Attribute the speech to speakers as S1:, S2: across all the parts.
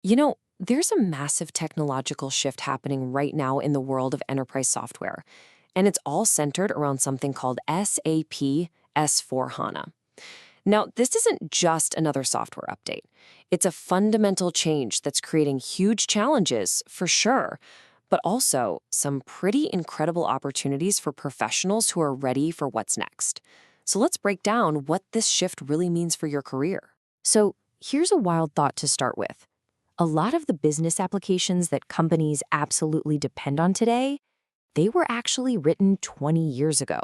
S1: There's a massive technological shift happening right now in the world of enterprise software, and it's all centered around something called SAP S4 HANA. Now, this isn't just another software update. It's a fundamental change that's creating huge challenges, for sure, but also some pretty incredible opportunities for professionals who are ready for what's next. So let's break down what this shift really means for your career. So here's a wild thought to start with. A lot of the business applications that companies absolutely depend on today, they were actually written 20 years ago.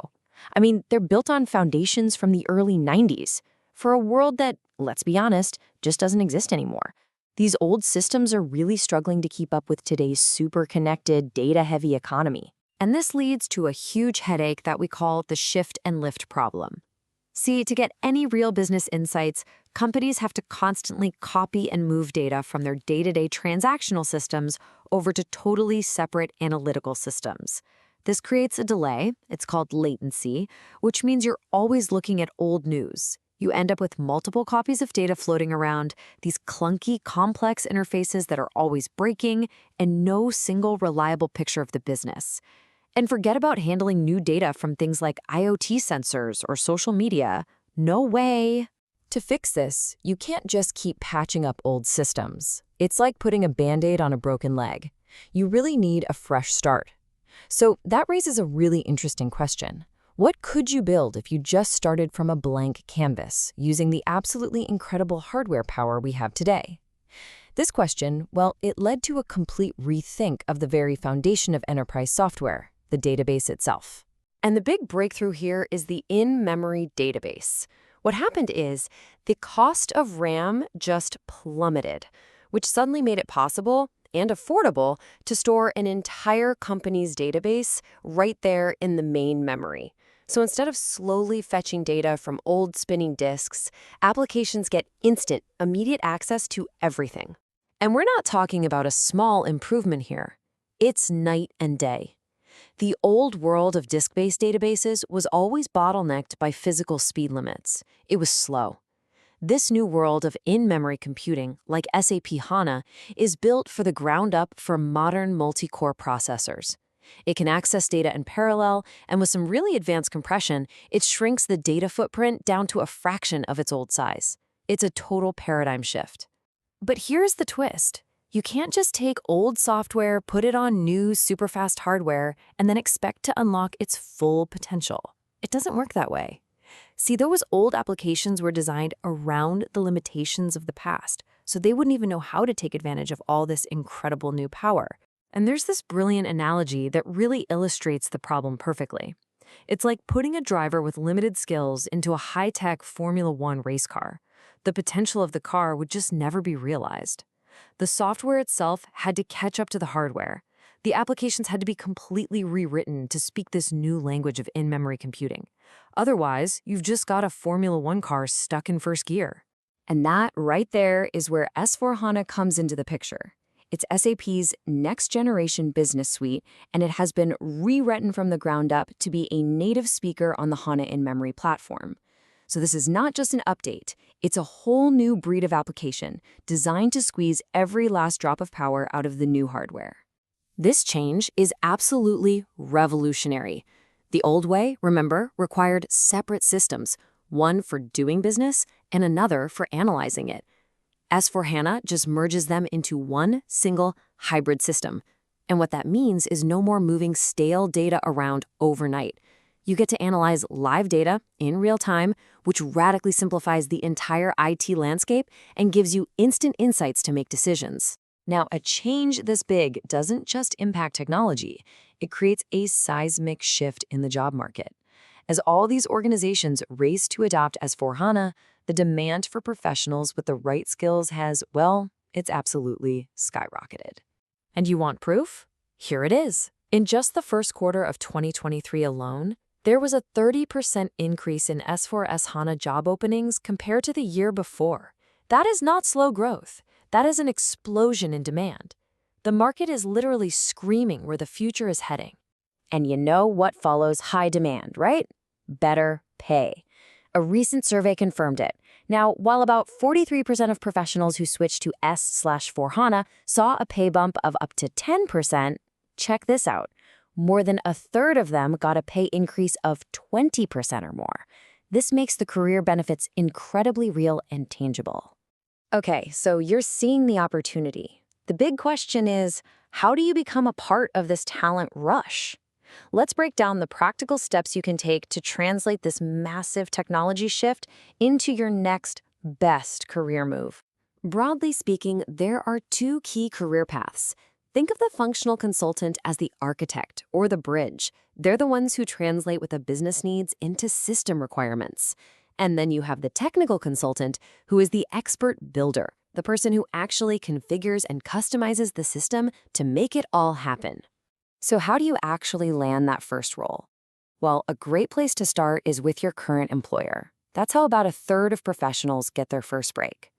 S1: I mean, they're built on foundations from the early 90s for a world that, let's be honest, just doesn't exist anymore. These old systems are really struggling to keep up with today's super connected, data-heavy economy. And this leads to a huge headache that we call the shift and lift problem. See, to get any real business insights, companies have to constantly copy and move data from their day-to-day transactional systems over to totally separate analytical systems. This creates a delay, it's called latency, which means you're always looking at old news. You end up with multiple copies of data floating around, these clunky, complex interfaces that are always breaking, and no single reliable picture of the business. And forget about handling new data from things like IoT sensors or social media. No way. To fix this, you can't just keep patching up old systems. It's like putting a Band-Aid on a broken leg. You really need a fresh start. So that raises a really interesting question. What could you build if you just started from a blank canvas, using the absolutely incredible hardware power we have today? This question, well, it led to a complete rethink of the very foundation of enterprise software, the database itself. And the big breakthrough here is the in-memory database. What happened is the cost of RAM just plummeted, which suddenly made it possible and affordable to store an entire company's database right there in the main memory. So instead of slowly fetching data from old spinning disks, applications get instant, immediate access to everything. And we're not talking about a small improvement here. It's night and day. The old world of disk-based databases was always bottlenecked by physical speed limits. It was slow. This new world of in-memory computing, like SAP HANA, is built for the ground up for modern multi-core processors. It can access data in parallel, and with some really advanced compression, it shrinks the data footprint down to a fraction of its old size. It's a total paradigm shift. But here's the twist. You can't just take old software, put it on new, super-fast hardware, and then expect to unlock its full potential. It doesn't work that way. See, those old applications were designed around the limitations of the past, so they wouldn't even know how to take advantage of all this incredible new power. And there's this brilliant analogy that really illustrates the problem perfectly. It's like putting a driver with limited skills into a high-tech Formula One race car. The potential of the car would just never be realized. The software itself had to catch up to the hardware. The applications had to be completely rewritten to speak this new language of in-memory computing. Otherwise, you've just got a Formula One car stuck in first gear. And that right there is where S/4HANA comes into the picture. It's SAP's next-generation business suite, and it has been rewritten from the ground up to be a native speaker on the HANA in-memory platform. So this is not just an update. It's a whole new breed of application designed to squeeze every last drop of power out of the new hardware. This change is absolutely revolutionary. The old way, remember, required separate systems, one for doing business and another for analyzing it. S/4HANA just merges them into one single hybrid system. And what that means is no more moving stale data around overnight. You get to analyze live data in real time, which radically simplifies the entire IT landscape and gives you instant insights to make decisions. Now, a change this big doesn't just impact technology. It creates a seismic shift in the job market. As all these organizations race to adopt S/4HANA, the demand for professionals with the right skills has, well, it's absolutely skyrocketed. And you want proof? Here it is. In just the first quarter of 2023 alone, there was a 30% increase in S/4HANA job openings compared to the year before. That is not slow growth. That is an explosion in demand. The market is literally screaming where the future is heading. And you know what follows high demand, right? Better pay. A recent survey confirmed it. Now, while about 43% of professionals who switched to S/4HANA saw a pay bump of up to 10%, check this out. More than a third of them got a pay increase of 20% or more. This makes the career benefits incredibly real and tangible. Okay, so you're seeing the opportunity. The big question is, how do you become a part of this talent rush? Let's break down the practical steps you can take to translate this massive technology shift into your next best career move. Broadly speaking, there are two key career paths. Think of the functional consultant as the architect or the bridge. They're the ones who translate what the business needs into system requirements. And then you have the technical consultant, who is the expert builder, the person who actually configures and customizes the system to make it all happen. So how do you actually land that first role? Well, a great place to start is with your current employer. That's how about a third of professionals get their first break.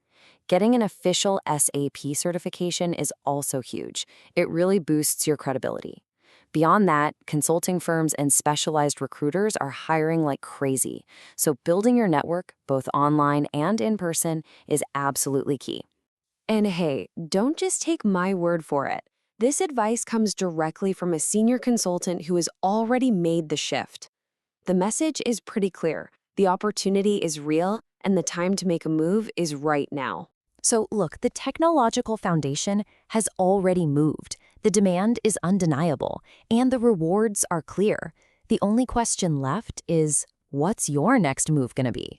S1: Getting an official SAP certification is also huge. It really boosts your credibility. Beyond that, consulting firms and specialized recruiters are hiring like crazy. So building your network, both online and in person, is absolutely key. And hey, don't just take my word for it. This advice comes directly from a senior consultant who has already made the shift. The message is pretty clear. The opportunity is real, and the time to make a move is right now. So look, the technological foundation has already moved. The demand is undeniable, and the rewards are clear. The only question left is, what's your next move going to be?